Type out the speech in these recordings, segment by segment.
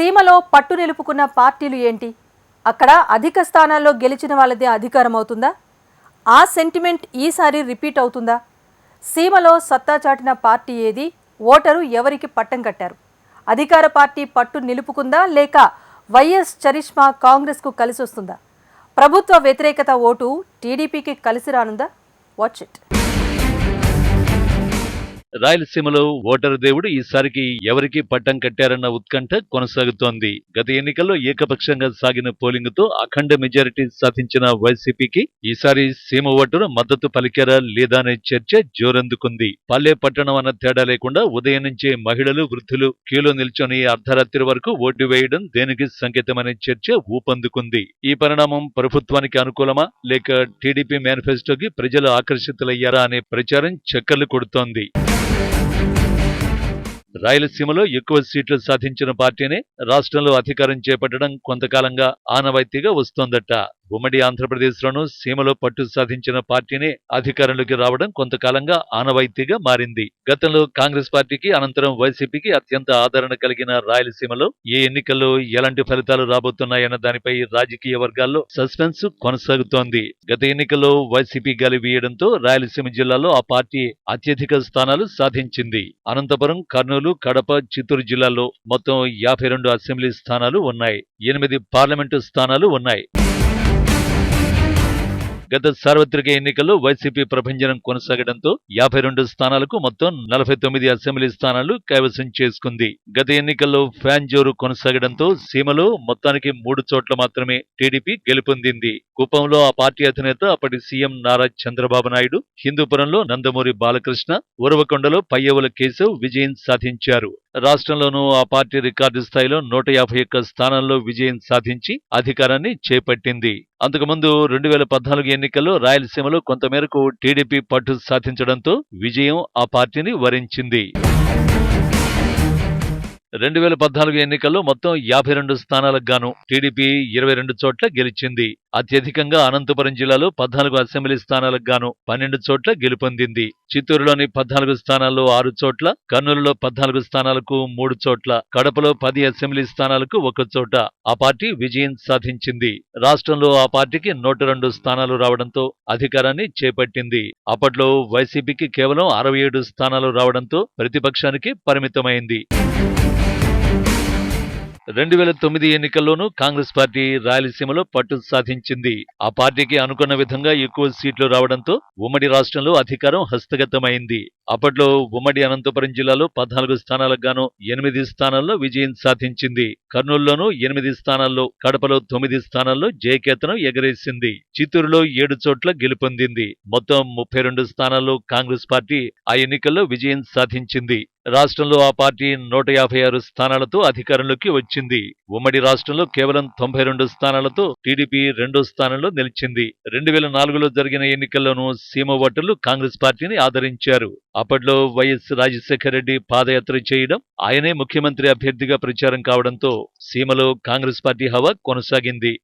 సీమలో పట్టు నిలుపుకున్న పార్టీలు ఏంటి? అక్కడ అధిక స్థానాల్లో గెలిచిన వాళ్ళదే అధికారం అవుతుందా? ఆ సెంటిమెంట్ ఈసారి రిపీట్ అవుతుందా? సీమలో సత్తా చాటిన పార్టీ ఏది? ఓటరు ఎవరికి పట్టం కట్టారు? అధికార పార్టీ పట్టు నిలుపుకుందా లేక వైఎస్ చరిష్మా కాంగ్రెస్కు కలిసి వస్తుందా? ప్రభుత్వ వ్యతిరేకత ఓటు టీడీపీకి కలిసి రానుందా? Watch it. రాయలసీమలో ఓటరు దేవుడు ఈసారికి ఎవరికి పట్టం కట్టారన్న ఉత్కంఠ కొనసాగుతోంది. గత ఎన్నికల్లో ఏకపక్షంగా సాగిన పోలింగ్ తో అఖండ మెజారిటీ సాధించిన వైసీపీకి ఈసారి సీమ ఓటరు మద్దతు పలికారా లేదా అనే చర్చ జోరందుకుంది. పల్లె పట్టణం అన్న తేడా లేకుండా ఉదయం నుంచే మహిళలు, వృద్ధులు క్యూలో నిల్చొని అర్ధరాత్రి వరకు ఓటు వేయడం దేనికి సంకేతమనే చర్చ ఊపందుకుంది. ఈ పరిణామం ప్రభుత్వానికి అనుకూలమా లేక టీడీపీ మేనిఫెస్టోకి ప్రజలు ఆకర్షితులయ్యారా అనే ప్రచారం చక్కర్లు కొడుతోంది. రాయలసీమలో ఎక్కువ సీట్లు సాధించిన పార్టీనే రాష్ట్రంలో అధికారం చేపట్టడం కొంతకాలంగా ఆనవాయితీగా వస్తోందట. ఉమ్మడి ఆంధ్రప్రదేశ్లోనూ సీమలో పట్టు సాధించిన పార్టీనే అధికారంలోకి రావడం కొంతకాలంగా ఆనవాయితీగా మారింది. గతంలో కాంగ్రెస్ పార్టీకి, అనంతరం వైసీపీకి అత్యంత ఆదరణ కలిగిన రాయలసీమలో ఏ ఎన్నికల్లో ఎలాంటి ఫలితాలు రాబోతున్నాయన్న దానిపై రాజకీయ వర్గాల్లో సస్పెన్స్ కొనసాగుతోంది. గత ఎన్నికల్లో వైసీపీ గాలి వీయడంతో రాయలసీమ జిల్లాలో ఆ పార్టీ అత్యధిక స్థానాలు సాధించింది. అనంతపురం, కర్నూలు, కడప, చిత్తూరు జిల్లాల్లో మొత్తం 52 అసెంబ్లీ స్థానాలు ఉన్నాయి. 8 పార్లమెంటు స్థానాలు ఉన్నాయి. గత సార్వత్రిక ఎన్నికల్లో వైసీపీ ప్రభంజనం కొనసాగడంతో 52 స్థానాలకు మొత్తం 49 అసెంబ్లీ స్థానాలు కైవసం చేసుకుంది. గత ఎన్నికల్లో ఫ్యాన్ జోరు కొనసాగడంతో సీమలో మొత్తానికి 3 చోట్ల మాత్రమే టీడీపీ గెలుపొందింది. కుప్పంలో ఆ పార్టీ అధినేత అప్పటి సీఎం నారా చంద్రబాబు నాయుడు, హిందూపురంలో నందమూరి బాలకృష్ణ, ఉరవకొండలో పయ్యవుల కేశవ్ విజయం సాధించారు. రాష్ట్రంలోనూ ఆ పార్టీ రికార్డు స్థాయిలో 151 స్థానాల్లో విజయం సాధించి అధికారాన్ని చేపట్టింది. అంతకుముందు 2014 ఎన్నికల్లో రాయలసీమలో కొంతమేరకు టీడీపీ పట్టు సాధించడంతో విజయం ఆ పార్టీని వరించింది. 2014 ఎన్నికల్లో మొత్తం 52 స్థానాలకు గాను టీడీపీ 22 చోట్ల గెలిచింది. అత్యధికంగా అనంతపురం జిల్లాలో 14 అసెంబ్లీ స్థానాలకు గాను 12 చోట్ల గెలుపొందింది. చిత్తూరులోని 14 స్థానాల్లో 6 చోట్ల, కర్నూలులో 14 స్థానాలకు 3 చోట్ల, కడపలో 10 అసెంబ్లీ స్థానాలకు 1 చోట ఆ పార్టీ విజయం సాధించింది. రాష్ట్రంలో ఆ పార్టీకి 102 స్థానాలు రావడంతో అధికారాన్ని చేపట్టింది. అప్పట్లో వైసీపీకి కేవలం 67 స్థానాలు రావడంతో ప్రతిపక్షానికి పరిమితమైంది. 2009 ఎన్నికల్లోనూ కాంగ్రెస్ పార్టీ రాయలసీమలో పట్టు సాధించింది. ఆ పార్టీకి అనుకున్న విధంగా ఎక్కువ సీట్లు రావడంతో ఉమ్మడి రాష్ట్రంలో అధికారం హస్తగతమైంది. అప్పట్లో ఉమ్మడి అనంతపురం జిల్లాలో 14 స్థానాలకు గాను 8 స్థానాల్లో విజయం సాధించింది. కర్నూలులోనూ 8 స్థానాల్లో, కడపలో 9 స్థానాల్లో జయకేతనం ఎగరేసింది. చిత్తూరులో 7 చోట్ల గెలుపొందింది. మొత్తం 32 స్థానాల్లో కాంగ్రెస్ పార్టీ ఆ ఎన్నికల్లో విజయం సాధించింది. రాష్ట్రంలో ఆ పార్టీ 156 స్థానాలతో అధికారంలోకి వచ్చింది. ఉమ్మడి రాష్ట్రంలో కేవలం 92 స్థానాలతో టీడీపీ 2వ స్థానంలో నిలిచింది. 2004లో జరిగిన ఎన్నికల్లోనూ సీమ ఓటర్లు కాంగ్రెస్ పార్టీని ఆదరించారు. అప్పట్లో వైఎస్ రాజశేఖర రెడ్డి పాదయాత్ర చేయడం, ఆయనే ముఖ్యమంత్రి అభ్యర్థిగా ప్రచారం కావడంతో సీమలో కాంగ్రెస్ పార్టీ హవా కొనసాగింది.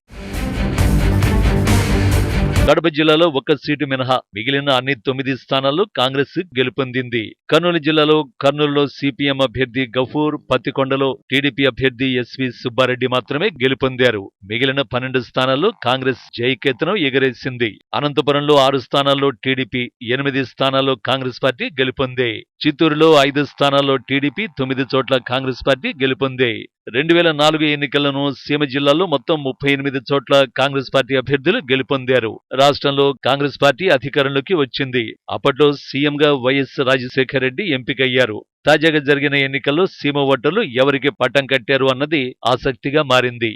కడప జిల్లాలో 1 సీటు మినహా మిగిలిన అన్ని 9 స్థానాల్లో కాంగ్రెస్ గెలుపొందింది. కర్నూలు జిల్లాలో కర్నూలులో సిపిఎం అభ్యర్థి గఫూర్, పత్తికొండలో టీడీపీ అభ్యర్థి ఎస్వి సుబ్బారెడ్డి మాత్రమే గెలుపొందారు. మిగిలిన 12 స్థానాల్లో కాంగ్రెస్ జయకేతనం ఎగరేసింది. అనంతపురంలో 6 స్థానాల్లో టీడీపీ, 8 స్థానాల్లో కాంగ్రెస్ పార్టీ గెలుపొందే. చిత్తూరులో 5 స్థానాల్లో టీడీపీ, 9 చోట్ల కాంగ్రెస్ పార్టీ గెలుపొందే. 2004 ఎన్నికలను సీమ జిల్లాలో మొత్తం 38 చోట్ల కాంగ్రెస్ పార్టీ అభ్యర్థులు గెలుపొందారు. రాష్ట్రంలో కాంగ్రెస్ పార్టీ అధికారంలోకి వచ్చింది. అప్పట్లో సీఎంగా వైఎస్ రాజశేఖర రెడ్డి ఎంపికయ్యారు. తాజాగా జరిగిన ఎన్నికల్లో సీమ ఓటర్లు ఎవరికి పట్టం కట్టారు అన్నది ఆసక్తిగా మారింది.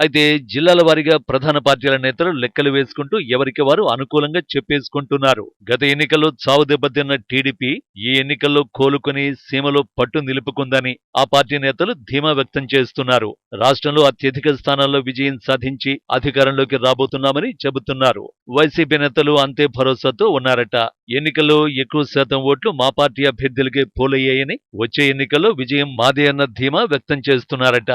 అయితే జిల్లాల వారీగా ప్రధాన పార్టీల నేతలు లెక్కలు వేసుకుంటూ ఎవరికి వారు అనుకూలంగా చెప్పేసుకుంటున్నారు. గత ఎన్నికల్లో చావు దెబ్బతిన్న టీడీపీ ఈ ఎన్నికల్లో కోలుకొని సీమలో పట్టు నిలుపుకుందని ఆ పార్టీ నేతలు ధీమా వ్యక్తం చేస్తున్నారు. రాష్ట్రంలో అత్యధిక స్థానాల్లో విజయం సాధించి అధికారంలోకి రాబోతున్నామని చెబుతున్నారు. వైసీపీ నేతలు అంతే భరోసాతో ఉన్నారట. ఎన్నికల్లో ఎక్కువ శాతం ఓట్లు మా పార్టీ అభ్యర్థులకే పోలయ్యాయని, వచ్చే ఎన్నికల్లో విజయం మాదే అన్న ధీమా వ్యక్తం చేస్తున్నారట.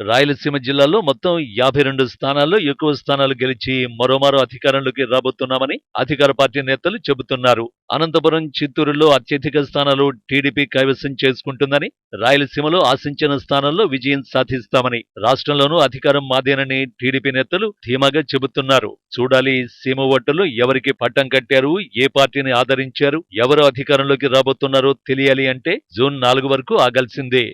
రాయలసీమ జిల్లాలో మొత్తం 52 స్థానాల్లో ఎక్కువ స్థానాలు గెలిచి మరోమారు అధికారంలోకి రాబోతున్నామని అధికార పార్టీ నేతలు చెబుతున్నారు. అనంతపురం, చిత్తూరులో అత్యధిక స్థానాలు టీడీపీ కైవసం చేసుకుంటుందని, రాయలసీమలో ఆశించిన స్థానాల్లో విజయం సాధిస్తామని, రాష్ట్రంలోనూ అధికారం మాదేనని టీడీపీ నేతలు ధీమాగా చెబుతున్నారు. చూడాలి సీమ ఓటర్లు ఎవరికి పట్టం కట్టారు, ఏ పార్టీని ఆదరించారు, ఎవరు అధికారంలోకి రాబోతున్నారో తెలియాలి అంటే జూన్ 4 వరకు ఆగాల్సిందే.